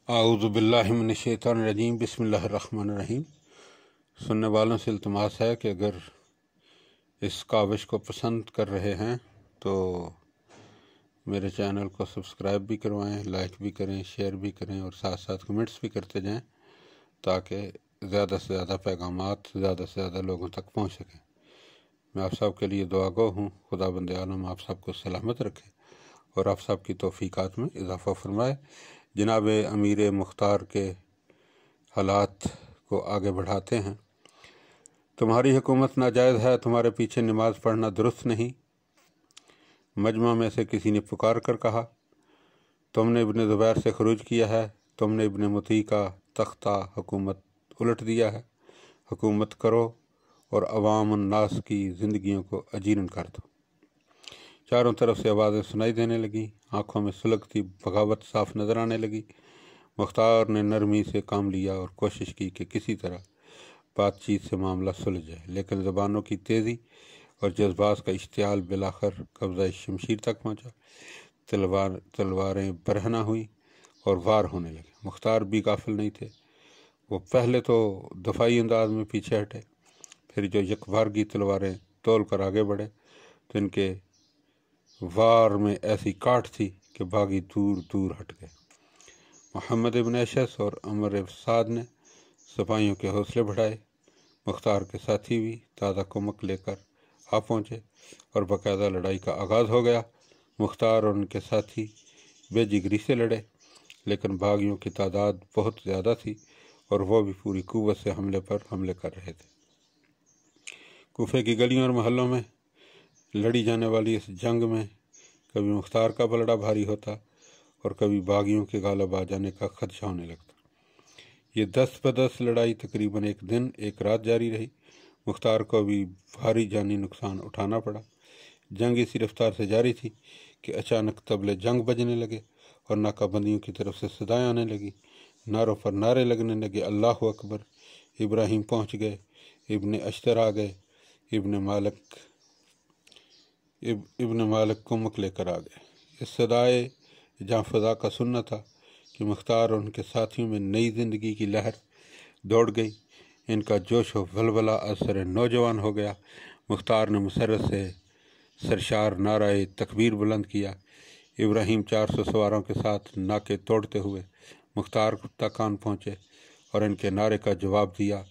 اعوذ باللہ من الشیطان الرجیم بسم اللہ الرحمن الرحیم۔ سننے والوں سے التماس ہے کہ اگر اس کاوش کو پسند کر رہے ہیں تو میرے چینل کو سبسکرائب بھی کروائیں، لائک بھی کریں، شیئر بھی کریں اور ساتھ ساتھ کمنٹس بھی کرتے جائیں تاکہ زیادہ سے زیادہ پیغامات زیادہ سے زیادہ لوگوں تک پہنچ سکیں۔ میں آپ سب کے لیے دعا گو ہوں، خدا بند عالم آپ سب کو سلامت رکھے اور آپ سب کی توفیقات میں اضافہ فرمائے۔ جناب امیر مختار کے حالات کو آگے بڑھاتے ہیں۔ تمہاری حکومت ناجائز ہے، تمہارے پیچھے نماز پڑھنا درست نہیں۔ مجمع میں سے کسی نے پکار کر کہا، تم نے ابن زبیر سے خروج کیا ہے، تم نے ابن مطیع کا تختہ حکومت الٹ دیا ہے۔ حکومت کرو اور عوام الناس کی زندگیوں کو اجیرن کر دو۔ چاروں طرف سے آوازیں سنائی دینے لگیں، آنکھوں میں سلگتی بغاوت صاف نظر آنے لگی۔ مختار نے نرمی سے کام لیا اور کوشش کی کہ کسی طرح بات چیت سے معاملہ سلجھ جائے، لیکن زبانوں کی تیزی اور جذبات کا اشتعال بالآخر قبضہ شمشیر تک پہنچا۔ تلواریں برہنہ ہوئیں اور وار ہونے لگے۔ مختار بھی غافل نہیں تھے۔ وہ پہلے تو دفاعی انداز میں پیچھے ہٹے، پھر جو یکبارگی تلواریں تول کر آگے بڑھے تو ان کے وار میں ایسی کاٹ تھی کہ باغی دور دور ہٹ گئے۔ محمد ابن اشعث اور عمر سعد نے سپاہیوں کے حوصلے بڑھائے۔ مختار کے ساتھی بھی تازہ کمک لے کر آ پہنچے اور باقاعدہ لڑائی کا آغاز ہو گیا۔ مختار اور ان کے ساتھی بے جگری سے لڑے، لیکن باغیوں کی تعداد بہت زیادہ تھی اور وہ بھی پوری قوت سے حملے پر حملے کر رہے تھے۔ کوفے کی گلیوں اور محلوں میں لڑی جانے والی اس جنگ میں کبھی مختار کا پلڑا بھاری ہوتا اور کبھی باغیوں کے غالب آ جانے کا خدشہ ہونے لگتا۔ یہ 10 لڑائی تقریباً ایک دن ایک رات جاری رہی۔ مختار کو بھی بھاری جانی نقصان اٹھانا پڑا۔ جنگ اسی رفتار سے جاری تھی کہ اچانک طبلے جنگ بجنے لگے اور ناکہ بندیوں کی طرف سے صدائیں آنے لگی۔ نعروں پر نعرے لگنے لگے، اللہ اکبر، ابراہیم پہنچ گئے، ابن اشتر آ گئے، ابن مالک کمک لے کر آ گئے۔ اس صدائے جہاں فضا کا سننا تھا کہ مختار اور ان کے ساتھیوں میں نئی زندگی کی لہر دوڑ گئی۔ ان کا جوش و ولولہ اثر نوجوان ہو گیا۔ مختار نے مسرت سے سرشار نعرہ تکبیر بلند کیا۔ ابراہیم 400 سواروں کے ساتھ ناکے توڑتے ہوئے مختار تک آن پہنچے اور ان کے نعرے کا جواب دیا۔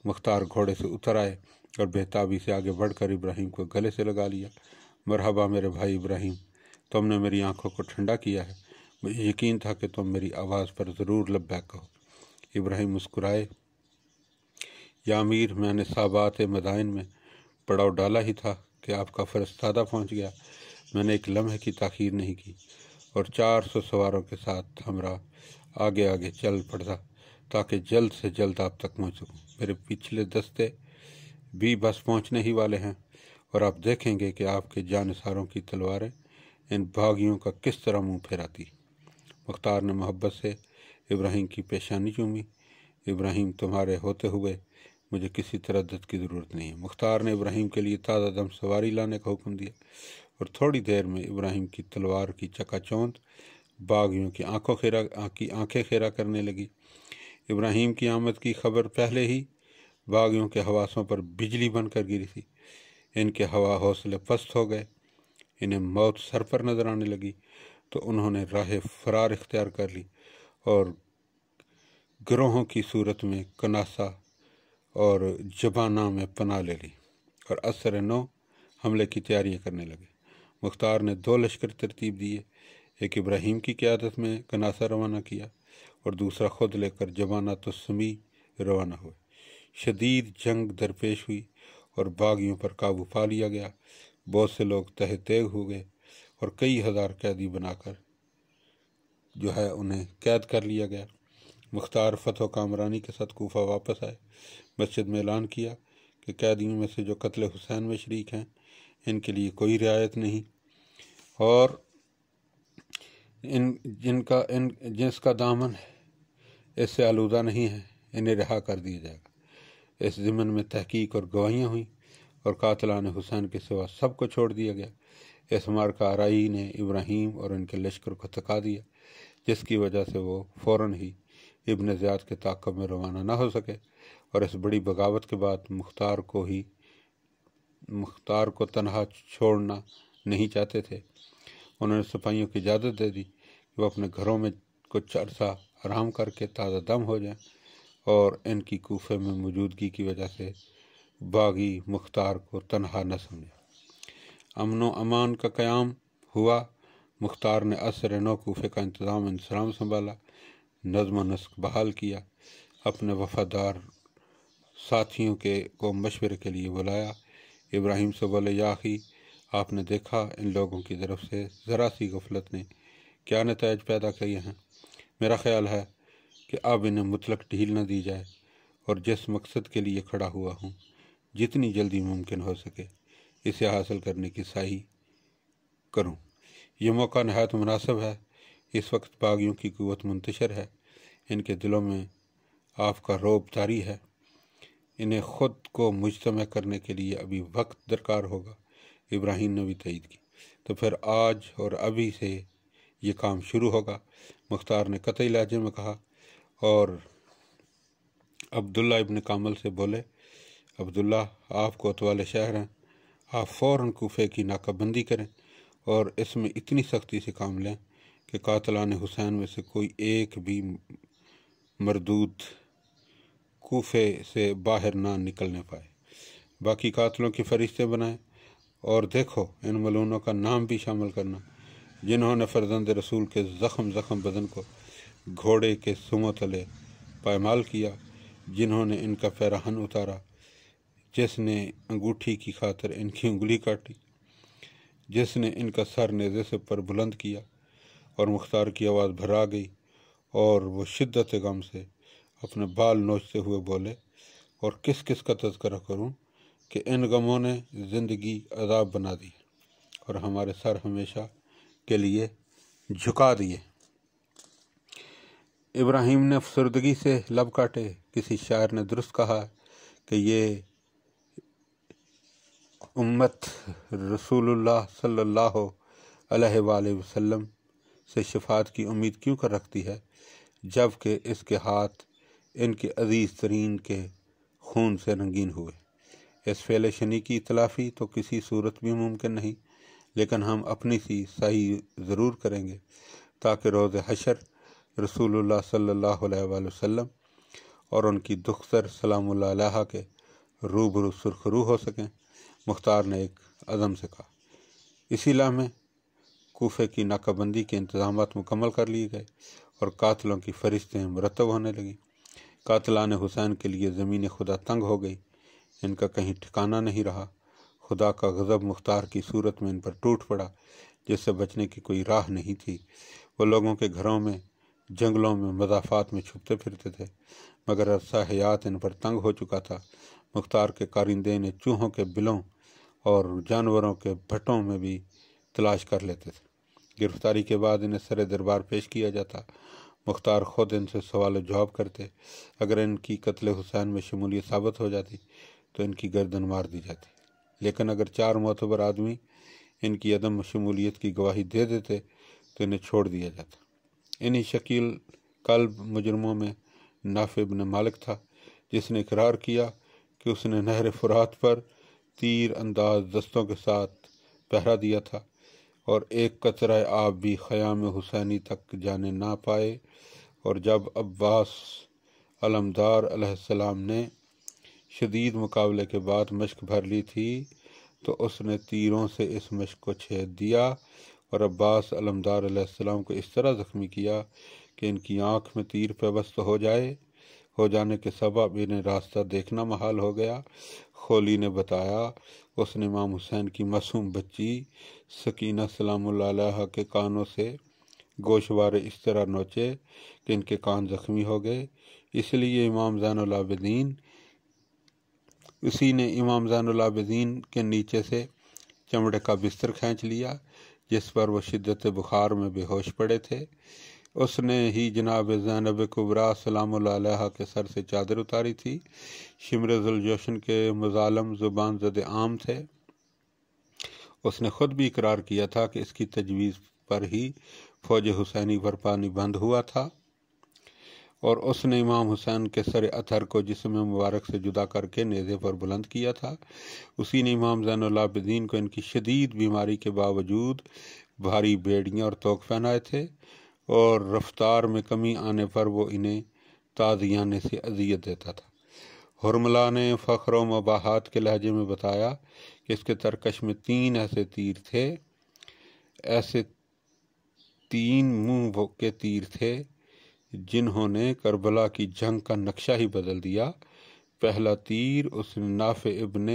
مختار گھوڑے سے اتر آئے اور بےتابی سے آگے بڑھ کر ابراہیم کو گلے سے لگا لیا۔ مرحبا میرے بھائی ابراہیم، تم نے میری آنکھوں کو ٹھنڈا کیا ہے، مجھے یقین تھا کہ تم میری آواز پر ضرور لبیک کہو۔ ابراہیم مسکرائے، یا امیر، میں نے صحابات مدائن میں پڑاؤ ڈالا ہی تھا کہ آپ کا فرستادہ پہنچ گیا۔ میں نے ایک لمحے کی تاخیر نہیں کی اور 400 سواروں کے ساتھ ہمراہ آگے آگے چل پڑا تاکہ جلد سے جلد آپ تک پہنچ سکوں۔ میرے پچھلے دستے بھی بس پہنچنے ہی والے ہیں اور آپ دیکھیں گے کہ آپ کے جانثاروں کی تلواریں ان باغیوں کا کس طرح منہ پھیراتی۔ مختار نے محبت سے ابراہیم کی پیشانی چومی۔ ابراہیم، تمہارے ہوتے ہوئے مجھے کسی تردد کی ضرورت نہیں ہے۔ مختار نے ابراہیم کے لیے تازہ دم سواری لانے کا حکم دیا اور تھوڑی دیر میں ابراہیم کی تلوار کی چکا چوند باغیوں کی آنکھیں خیرہ کرنے لگی۔ ابراہیم کی آمد کی خبر پہلے ہی باغیوں کے حواسوں پر بجلی بن کر گری تھی۔ ان کے ہوا حوصلے پست ہو گئے، انہیں موت سر پر نظر آنے لگی تو انہوں نے راہ فرار اختیار کر لی اور گروہوں کی صورت میں کناسہ اور جبانہ میں پناہ لے لی اور اثر نو حملے کی تیاریاں کرنے لگے۔ مختار نے 2 لشکر ترتیب دیے، ایک ابراہیم کی قیادت میں کناسہ روانہ کیا اور دوسرا خود لے کر جبانہ تو سمی روانہ ہوئے۔ شدید جنگ درپیش ہوئی اور باغیوں پر قابو پا لیا گیا۔ بہت سے لوگ تہہ تیگ ہو گئے اور کئی ہزار قیدی بنا کر انہیں قید کر لیا گیا۔ مختار فتح و کامرانی کے ساتھ کوفہ واپس آئے۔ مسجد میں اعلان کیا کہ قیدیوں میں سے جو قتل حسین میں شریک ہیں ان کے لیے کوئی رعایت نہیں اور جس کا دامن اس سے آلودہ نہیں ہے انہیں رہا کر دیا جائے گا۔ اس ضمن میں تحقیق اور گواہیاں ہوئیں اور قاتلان حسین کے سوا سب کو چھوڑ دیا گیا۔ اس مارکہ آرائی نے ابراہیم اور ان کے لشکر کو تھکا دیا، جس کی وجہ سے وہ فوراً ہی ابن زیاد کے تعاقب میں روانہ نہ ہو سکے، اور اس بڑی بغاوت کے بعد مختار کو تنہا چھوڑنا نہیں چاہتے تھے۔ انہوں نے سپاہیوں کی اجازت دے دی کہ وہ اپنے گھروں میں کچھ عرصہ آرام کر کے تازہ دم ہو جائیں، اور ان کی کوفے میں موجودگی کی وجہ سے باغی مختار کو تنہا نہ سمجھا۔ امن و امان کا قیام ہوا۔ مختار نے عصر نو کوفے کا انتظام سنبھالا، نظم و نسق بحال کیا، اپنے وفادار ساتھیوں کو مشورے کے لیے بلایا۔ ابراہیم سے بولے، یا اخی، آپ نے دیکھا ان لوگوں کی طرف سے ذرا سی غفلت نے کیا نتائج پیدا کیے ہیں۔ میرا خیال ہے کہ اب انہیں مطلق ڈھیل نہ دی جائے، اور جس مقصد کے لیے کھڑا ہوا ہوں جتنی جلدی ممکن ہو سکے اسے حاصل کرنے کی سعی کروں۔ یہ موقع نہایت مناسب ہے۔ اس وقت باغیوں کی قوت منتشر ہے، ان کے دلوں میں آپ کا رعب طاری ہے، انہیں خود کو مجتمع کرنے کے لیے ابھی وقت درکار ہوگا۔ ابراہیم نے بھی تائید کی۔ تو پھر آج اور ابھی سے یہ کام شروع ہوگا، مختار نے قطعی لہجے میں کہا، اور عبداللہ ابن کامل سے بولے، عبداللہ، آپ کوتوال شہر ہیں، آپ فوراً کوفے کی ناکہ بندی کریں اور اس میں اتنی سختی سے کام لیں کہ قاتلان حسین میں سے کوئی ایک بھی مردود کوفے سے باہر نہ نکلنے پائے۔ باقی قاتلوں کی فہرستیں بنائیں، اور دیکھو ان ملعونوں کا نام بھی شامل کرنا جنہوں نے فرزند رسول کے زخم بدن کو گھوڑے کے سموں تلے پائمال کیا، جنہوں نے ان کا پیراہن اتارا، جس نے انگوٹھی کی خاطر ان کی انگلی کاٹی، جس نے ان کا سر نیزے سے پر بلند کیا۔ اور مختار کی آواز بھرا گئی، اور وہ شدت غم سے اپنے بال نوچتے ہوئے بولے، اور کس کس کا تذکرہ کروں کہ ان غموں نے زندگی عذاب بنا دی اور ہمارے سر ہمیشہ کے لیے جھکا دیے۔ ابراہیم نے افسردگی سے لب کاٹے۔ کسی شاعر نے درست کہا کہ یہ امت رسول اللہ صلی اللہ علیہ وآلہ وسلم سے شفاعت کی امید کیوں کر رکھتی ہے، جب کہ اس کے ہاتھ ان کے عزیز ترین کے خون سے رنگین ہوئے۔ اس فعل شنی کی تلافی تو کسی صورت بھی ممکن نہیں، لیکن ہم اپنی سی صحیح ضرور کریں گے تاکہ روز حشر رسول اللہ صلی اللہ علیہ وآلہ وسلم اور ان کی دختر سلام اللہ علیہ کے روبرو سرخرو ہو سکیں۔ مختار نے ایک عزم سے کہا۔ اسی لمحے کوفے کی ناکہ بندی کے انتظامات مکمل کر لیے گئے اور قاتلوں کی فہرستیں مرتب ہونے لگیں۔ قاتلان حسین کے لیے زمین خدا تنگ ہو گئی، ان کا کہیں ٹھکانہ نہیں رہا۔ خدا کا غضب مختار کی صورت میں ان پر ٹوٹ پڑا، جس سے بچنے کی کوئی راہ نہیں تھی۔ وہ لوگوں کے گھروں میں، جنگلوں میں، مضافات میں چھپتے پھرتے تھے، مگر عرصہ حیات ان پر تنگ ہو چکا تھا۔ مختار کے کارندے انہیں چوہوں کے بلوں اور جانوروں کے بھٹوں میں بھی تلاش کر لیتے تھے۔ گرفتاری کے بعد انہیں سر دربار پیش کیا جاتا۔ مختار خود ان سے سوال و جواب کرتے۔ اگر ان کی قتل حسین میں شمولیت ثابت ہو جاتی تو ان کی گردن مار دی جاتی، لیکن اگر 4 معتبر آدمی ان کی عدم شمولیت کی گواہی دے دیتے تو انہیں چھوڑ دیا جاتا۔ انہی شکیل قلب مجرموں میں نافع بن مالک تھا، جس نے اقرار کیا کہ اس نے نہر فرات پر تیر انداز دستوں کے ساتھ پہرا دیا تھا اور ایک قطرہ آب بھی خیام حسینی تک جانے نہ پائے، اور جب عباس علمدار علیہ السلام نے شدید مقابلے کے بعد مشق بھر لی تھی تو اس نے تیروں سے اس مشق کو چھید دیا اور عباس علمدار علیہ السلام کو اس طرح زخمی کیا کہ ان کی آنکھ میں تیر پیوست ہو جانے کے سبب انہیں راستہ دیکھنا محال ہو گیا۔ خولی نے بتایا، اس نے امام حسین کی معصوم بچی سکینہ سلام اللہ علیہ کے کانوں سے گوشوارے اس طرح نوچے کہ ان کے کان زخمی ہو گئے۔ اسی نے امام زین العابدین کے نیچے سے چمڑے کا بستر کھینچ لیا جس پر وہ شدت بخار میں بے ہوش پڑے تھے۔ اس نے ہی جناب زینب کبریٰ سلام اللہ علیہ کے سر سے چادر اتاری تھی۔ شمر ذوالجوشن کے مظالم زبان زد عام تھے۔ اس نے خود بھی اقرار کیا تھا کہ اس کی تجویز پر ہی فوج حسینی پر پانی بند ہوا تھا۔ اور اس نے امام حسین کے سر اطہر کو جسم مبارک سے جدا کر کے نیزے پر بلند کیا تھا۔ اسی نے امام زین العابدین کو ان کی شدید بیماری کے باوجود بھاری بیڑیاں اور توق پہنائے تھے، اور رفتار میں کمی آنے پر وہ انہیں تازیانے سے اذیت دیتا تھا۔ حرملہ نے فخر و مباحات کے لہجے میں بتایا کہ اس کے ترکش میں 3 ایسے تیر تھے، ایسے 3 منہ کے تیر تھے جنہوں نے کربلا کی جنگ کا نقشہ ہی بدل دیا۔ پہلا تیر اس نے نافع ابن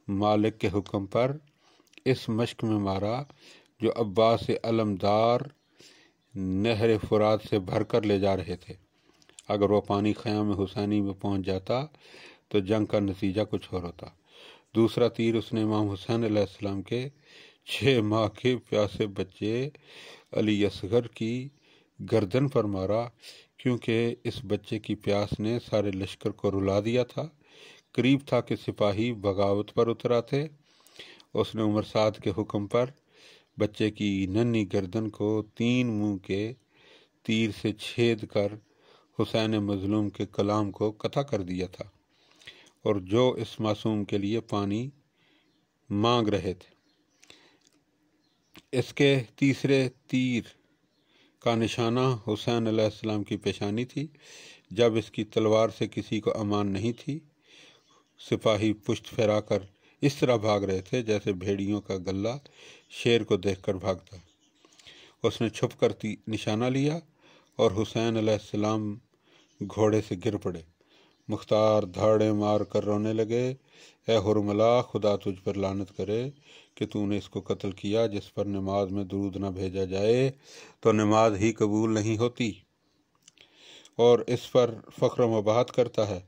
مالک کے حکم پر اس مشق میں مارا جو عباس علمدار نہر فرات سے بھر کر لے جا رہے تھے۔ اگر وہ پانی خیام حسینی میں پہنچ جاتا تو جنگ کا نتیجہ کچھ اور ہوتا۔ دوسرا تیر اس نے امام حسین علیہ السلام کے 6 ماہ کے پیاسے بچے علی اصغر کی گردن پر مارا، کیونکہ اس بچے کی پیاس نے سارے لشکر کو رلا دیا تھا۔ قریب تھا کہ سپاہی بغاوت پر اتر آتے۔ اس نے عمر سعد کے حکم پر بچے کی ننھی گردن کو 3 منہ کے تیر سے چھید کر حسین مظلوم کے کلام کو قطع کر دیا تھا، اور جو اس معصوم کے لیے پانی مانگ رہے تھے۔ اس کے تیسرے تیر کا نشانہ حسین علیہ السلام کی پیشانی تھی۔ جب اس کی تلوار سے کسی کو امان نہیں تھی، سپاہی پشت پھیرا کر اس طرح بھاگ رہے تھے جیسے بھیڑیوں کا غلہ شیر کو دیکھ کر بھاگتا۔ اس نے چھپ کر نشانہ لیا اور حسین علیہ السلام گھوڑے سے گر پڑے۔ مختار دھاڑے مار کر رونے لگے، اے حرملہ، خدا تجھ پر لعنت کرے کہ تو نے اس کو قتل کیا۔ جس پر نماز میں درود نہ بھیجا جائے تو نماز ہی قبول نہیں ہوتی، اور اس پر فخر و مباحت کرتا ہے۔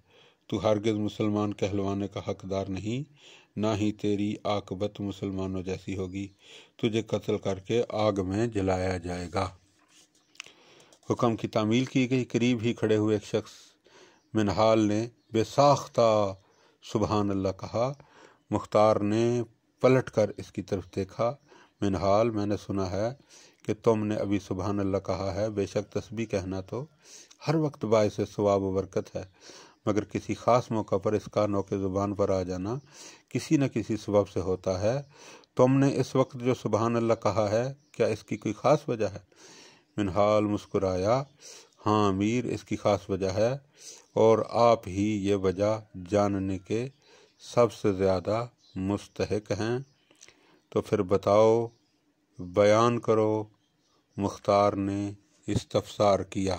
تو ہرگز مسلمان کہلوانے کا حقدار نہیں، نہ ہی تیری عاقبت مسلمانوں جیسی ہوگی۔ تجھے قتل کر کے آگ میں جلایا جائے گا۔ حکم کی تعمیل کی گئی۔ قریب ہی کھڑے ہوئے ایک شخص منہال نے بے ساختہ سبحان اللہ کہا۔ مختار نے پلٹ کر اس کی طرف دیکھا۔ منہال، میں نے سنا ہے کہ تم نے ابھی سبحان اللہ کہا ہے۔ بے شک تسبیح کہنا تو ہر وقت باعث ثواب و برکت ہے، مگر کسی خاص موقع پر اس کا نوک زبان پر آ جانا کسی نہ کسی سبب سے ہوتا ہے۔ تم نے اس وقت جو سبحان اللہ کہا ہے، کیا اس کی کوئی خاص وجہ ہے؟ منہال مسکرایا، ہاں امیر، اس کی خاص وجہ ہے، اور آپ ہی یہ وجہ جاننے کے سب سے زیادہ مستحق ہیں۔ تو پھر بتاؤ، بیان کرو۔ مختار نے استفسار کیا۔